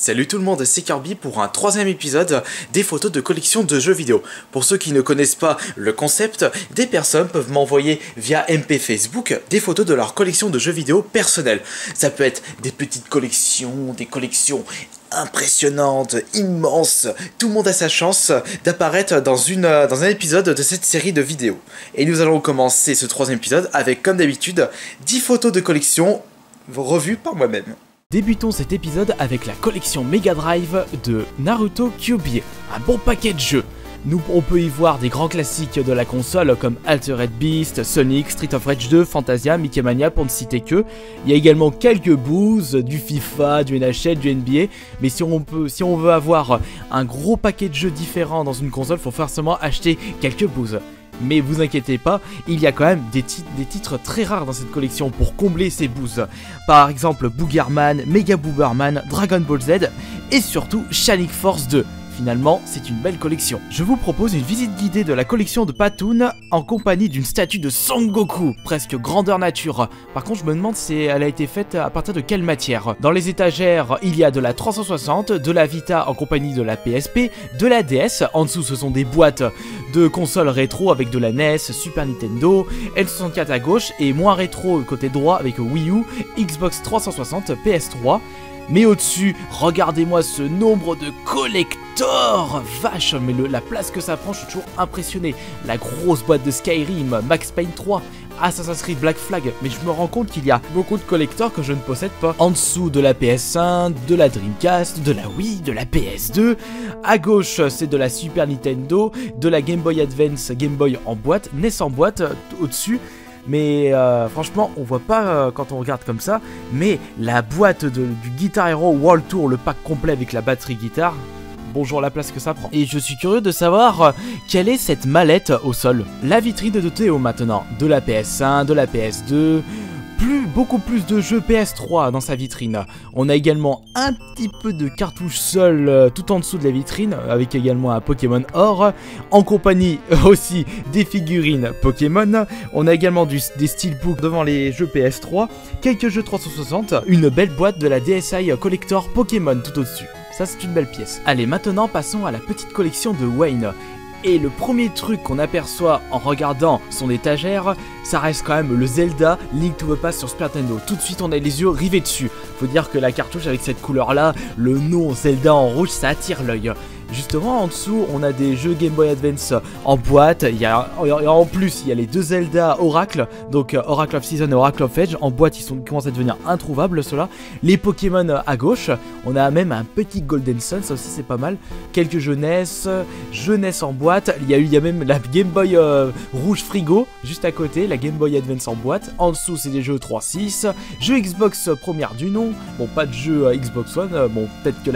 Salut tout le monde, c'est Kirby pour un troisième épisode des photos de collection de jeux vidéo. Pour ceux qui ne connaissent pas le concept, des personnes peuvent m'envoyer via MP Facebook des photos de leur collection de jeux vidéo personnels. Ça peut être des petites collections, des collections impressionnantes, immenses. Tout le monde a sa chance d'apparaître dans un épisode de cette série de vidéos. Et nous allons commencer ce troisième épisode avec, comme d'habitude, 10 photos de collection revues par moi-même. Débutons cet épisode avec la collection Mega Drive de Naruto Kyuubi, un bon paquet de jeux. On peut y voir des grands classiques de la console comme Altered Beast, Sonic, Street of Rage 2, Fantasia, Mickey Mania pour ne citer que. Il y a également quelques boosts, du FIFA, du NHL, du NBA, mais si on veut avoir un gros paquet de jeux différents dans une console, il faut forcément acheter quelques boosts. Mais vous inquiétez pas, il y a quand même des titres très rares dans cette collection pour combler ces boosts. Par exemple Boogerman, Mega Booberman, Dragon Ball Z et surtout Shining Force 2. Finalement, c'est une belle collection. Je vous propose une visite guidée de la collection de Patoon en compagnie d'une statue de Son Goku, presque grandeur nature. Par contre, je me demande si elle a été faite à partir de quelle matière. Dans les étagères, il y a de la 360, de la Vita en compagnie de la PSP, de la DS. En dessous, ce sont des boîtes de consoles rétro avec de la NES, Super Nintendo, N64 à gauche et moins rétro côté droit avec Wii U, Xbox 360, PS3. Mais au-dessus, regardez-moi ce nombre de collectors. Vache, mais la place que ça prend, je suis toujours impressionné. La grosse boîte de Skyrim, Max Payne 3, Assassin's Creed Black Flag. Mais je me rends compte qu'il y a beaucoup de collectors que je ne possède pas. En dessous de la PS1, de la Dreamcast, de la Wii, de la PS2. À gauche, c'est de la Super Nintendo, de la Game Boy Advance, Game Boy en boîte, NES en boîte, au-dessus. Mais franchement, on voit pas quand on regarde comme ça. Mais la boîte du Guitar Hero World Tour, le pack complet avec la batterie guitare, bonjour la place que ça prend. Et je suis curieux de savoir quelle est cette mallette au sol. La vitrine de Théo maintenant, de la PS1, de la PS2... beaucoup plus de jeux PS3 dans sa vitrine. On a également un petit peu de cartouches seules tout en dessous de la vitrine, avec également un Pokémon Or, en compagnie aussi des figurines Pokémon. On a également des steelbooks devant les jeux PS3, quelques jeux 360, une belle boîte de la DSi Collector Pokémon tout au-dessus. Ça, c'est une belle pièce. Allez, maintenant passons à la petite collection de Wayne. Et le premier truc qu'on aperçoit en regardant son étagère, ça reste quand même le Zelda Link to the Past sur Super Nintendo. Tout de suite on a les yeux rivés dessus. Faut dire que la cartouche avec cette couleur là, le nom Zelda en rouge, ça attire l'œil. Justement en dessous on a des jeux Game Boy Advance en boîte, en plus il y a les deux Zelda Oracle, donc Oracle of Season et Oracle of Age, en boîte ils commencent à devenir introuvables ceux-là. Les Pokémon à gauche, on a même un petit Golden Sun, ça aussi c'est pas mal. Quelques jeunesse en boîte, il y a même la Game Boy rouge frigo juste à côté, la Game Boy Advance en boîte. En dessous c'est des jeux 3.6, jeux Xbox première du nom, bon pas de jeu Xbox One, bon peut-être que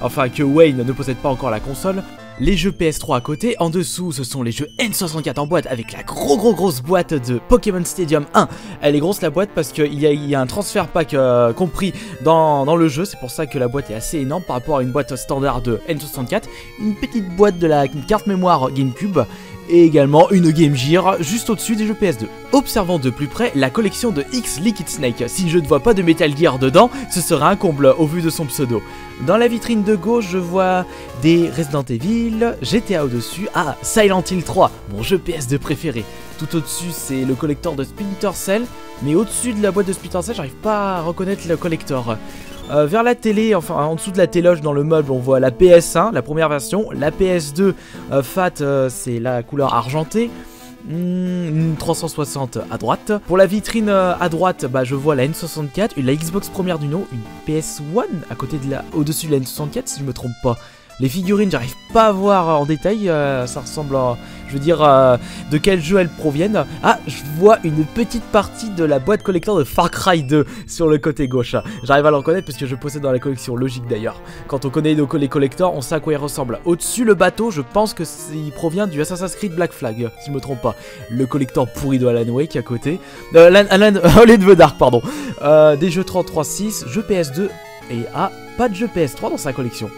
enfin que Wayne ne possède pas encore la console. Les jeux PS3 à côté, en dessous ce sont les jeux N64 en boîte avec la grosse boîte de Pokémon Stadium 1. Elle est grosse la boîte parce qu'il y a un transfert pack compris dans le jeu, c'est pour ça que la boîte est assez énorme par rapport à une boîte standard de N64. Une petite boîte de la carte mémoire GameCube et également une Game Gear juste au-dessus des jeux PS2. Observons de plus près la collection de X Liquid Snake. Si je ne vois pas de Metal Gear dedans, ce sera un comble au vu de son pseudo. Dans la vitrine de gauche, je vois des Resident Evil, GTA au-dessus, Silent Hill 3, mon jeu PS2 préféré. Tout au-dessus, c'est le collector de Splinter Cell, mais au-dessus de la boîte de Splinter Cell, j'arrive pas à reconnaître le collector. Vers la télé, enfin en dessous de la téloge dans le meuble, on voit la PS1, la première version, la PS2 Fat, c'est la couleur argentée. Une 360 à droite. Pour la vitrine à droite, je vois la N64, la Xbox première du nom, une PS1 à côté au-dessus de la N64 si je me trompe pas. Les figurines, j'arrive pas à voir en détail, ça ressemble à... Je veux dire, de quel jeu elles proviennent. Je vois une petite partie de la boîte collector de Far Cry 2 sur le côté gauche. J'arrive à le reconnaître parce que je possède dans la collection, logique d'ailleurs. Quand on connaît les collectors, on sait à quoi ils ressemblent. Au-dessus, le bateau, je pense que il provient du Assassin's Creed Black Flag, si je me trompe pas. Le collector pourri de Alan Wake à côté. Alan the Dark, pardon. Des jeux 33.6, jeux PS2 et pas de jeu PS3 dans sa collection.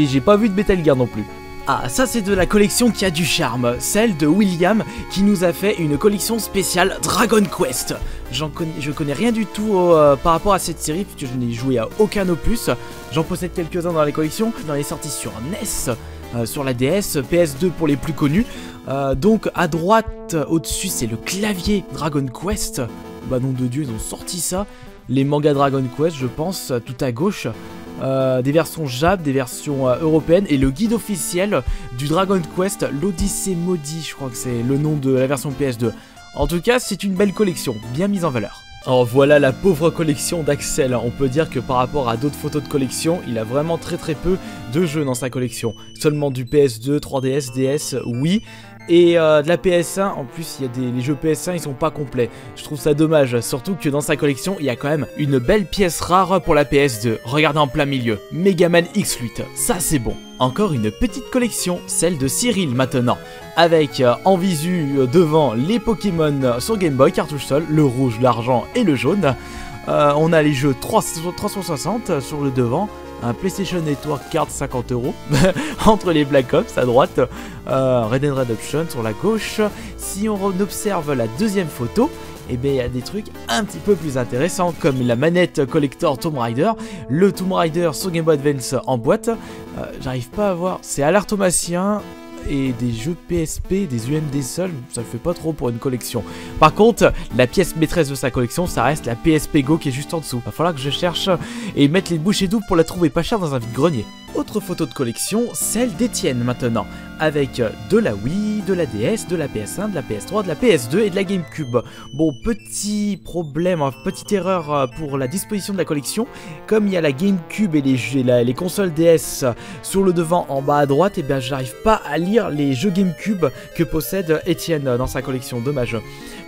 J'ai pas vu de Metal Gear non plus. Ah, ça c'est de la collection qui a du charme, celle de William qui nous a fait une collection spéciale Dragon Quest. Je connais rien du tout par rapport à cette série puisque je n'ai joué à aucun opus. J'en possède quelques-uns dans les collections, dans les sorties sur NES, sur la DS, PS2 pour les plus connus. Donc à droite, au-dessus c'est le clavier Dragon Quest. Bah nom de Dieu, ils ont sorti ça. Les mangas Dragon Quest je pense, tout à gauche. Des versions Jap, des versions européennes et le guide officiel du Dragon Quest, l'Odyssée maudit, je crois que c'est le nom de la version PS2. En tout cas, c'est une belle collection, bien mise en valeur. Alors voilà la pauvre collection d'Axel. On peut dire que par rapport à d'autres photos de collection, il a vraiment très peu de jeux dans sa collection. Seulement du PS2, 3DS, DS, oui. Et de la PS1, en plus il y a les jeux PS1 ils sont pas complets. Je trouve ça dommage, surtout que dans sa collection il y a quand même une belle pièce rare pour la PS2. Regardez en plein milieu, Megaman X8, ça c'est bon. Encore une petite collection, celle de Cyril maintenant, avec en visu devant les Pokémon sur Game Boy cartouche seul, le rouge, l'argent et le jaune. On a les jeux 360 sur le devant. Un PlayStation Network Card 50 € entre les Black Ops à droite, Red Dead Redemption sur la gauche. Si on observe la deuxième photo, eh bien il y a des trucs un petit peu plus intéressants comme la manette collector Tomb Raider, le Tomb Raider sur Game Boy Advance en boîte. J'arrive pas à voir, c'est Alartomacien et des jeux PSP, des UMD seuls, ça le fait pas trop pour une collection. Par contre, la pièce maîtresse de sa collection, ça reste la PSP Go qui est juste en dessous. Va falloir que je cherche et mettre les bouchées doubles pour la trouver pas chère dans un vide-grenier. Autre photo de collection, celle d'Etienne maintenant, avec de la Wii, de la DS, de la PS1, de la PS3, de la PS2 et de la GameCube. Bon, petit problème, petite erreur pour la disposition de la collection, comme il y a la GameCube et les consoles DS sur le devant en bas à droite, et bien j'arrive pas à lire les jeux GameCube que possède Etienne dans sa collection, dommage.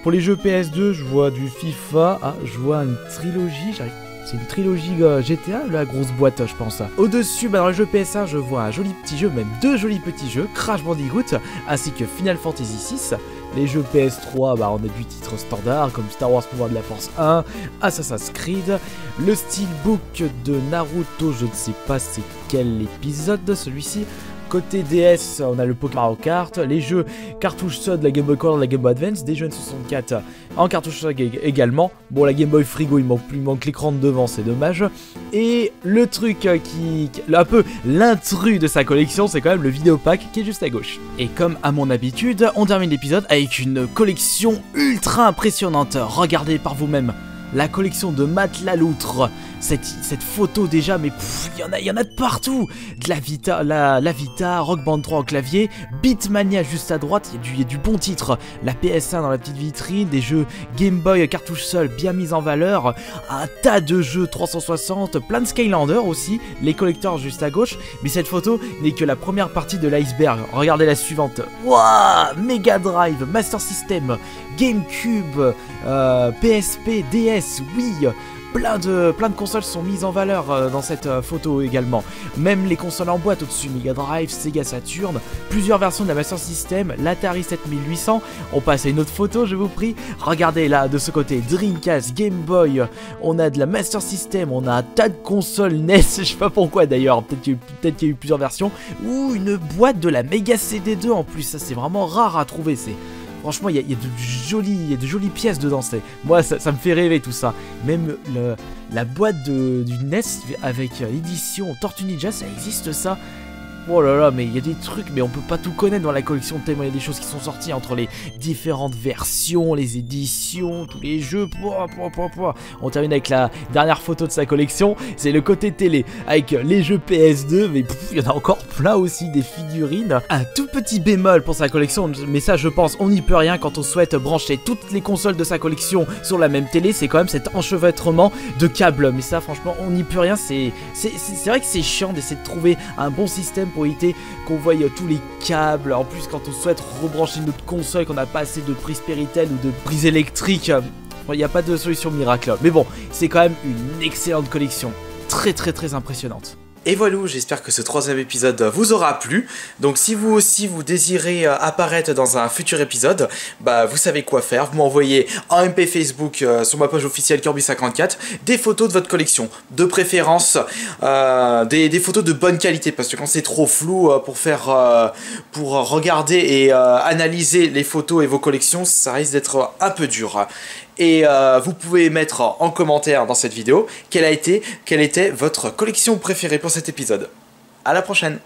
Pour les jeux PS2, je vois du FIFA, je vois une trilogie, c'est une trilogie GTA, la grosse boîte je pense. Au-dessus, dans le jeu PS1, je vois un joli petit jeu, même deux jolis petits jeux, Crash Bandicoot, ainsi que Final Fantasy VI. Les jeux PS3, on a du titre standard, comme Star Wars Pouvoir de la Force 1, Assassin's Creed, le steelbook de Naruto, je ne sais pas c'est quel épisode celui-ci. Côté DS, on a le Pokémon Mario Kart, les jeux cartouche SOD de la Game Boy Color, de la Game Boy Advance, des jeux N64 en cartouche SOD également. Bon, la Game Boy Frigo, il manque l'écran de devant, c'est dommage. Et le truc un peu l'intrus de sa collection, c'est quand même le vidéopack qui est juste à gauche. Et comme à mon habitude, on termine l'épisode avec une collection ultra impressionnante. Regardez par vous-même. La collection de Matt Laloutre, cette photo déjà, mais il y en a de partout. De la Vita, Rock Band 3 au clavier, Beatmania juste à droite, il y a du bon titre. La PS1 dans la petite vitrine, des jeux Game Boy cartouche seul bien mis en valeur, un tas de jeux 360, plein de Skylander aussi, les collecteurs juste à gauche. Mais cette photo n'est que la première partie de l'iceberg. Regardez la suivante. Waouh, Mega Drive, Master System, GameCube, PSP, DS, Wii. Plein de consoles sont mises en valeur dans cette photo également. Même les consoles en boîte au-dessus, Mega Drive, Sega Saturn, plusieurs versions de la Master System, l'Atari 7800. On passe à une autre photo, je vous prie. Regardez là, de ce côté, Dreamcast, Game Boy, on a de la Master System, on a un tas de consoles NES, je sais pas pourquoi d'ailleurs, peut-être qu'il y a eu plusieurs versions. Ou une boîte de la Mega CD2 en plus, ça c'est vraiment rare à trouver, franchement, il y a de jolies pièces dedans. Moi, ça me fait rêver tout ça. Même la boîte du NES avec l'édition Tortue Ninja, ça existe ça. Oh là là, mais il y a des trucs, mais on peut pas tout connaître dans la collection tellement il y a des choses qui sont sorties entre les différentes versions, les éditions, tous les jeux. On termine avec la dernière photo de sa collection, c'est le côté télé avec les jeux PS2, mais il y en a encore plein aussi, des figurines. Un tout petit bémol pour sa collection, mais ça je pense on n'y peut rien quand on souhaite brancher toutes les consoles de sa collection sur la même télé, c'est quand même cet enchevêtrement de câbles. Mais ça franchement on n'y peut rien, c'est vrai que c'est chiant d'essayer de trouver un bon système pour éviter qu'on voie tous les câbles. En plus quand on souhaite rebrancher notre console, qu'on n'a pas assez de prise Péritel ou de prise électrique, il n'y a pas de solution miracle. Mais bon, c'est quand même une excellente collection, très impressionnante. Et voilà, j'espère que ce troisième épisode vous aura plu. Donc si vous aussi vous désirez apparaître dans un futur épisode, bah vous savez quoi faire. Vous m'envoyez en MP Facebook sur ma page officielle Kirby54 des photos de votre collection. De préférence des photos de bonne qualité, parce que quand c'est trop flou pour regarder et analyser les photos et vos collections, ça risque d'être un peu dur. Et vous pouvez mettre en commentaire dans cette vidéo quelle était votre collection préférée pour cet épisode. À la prochaine!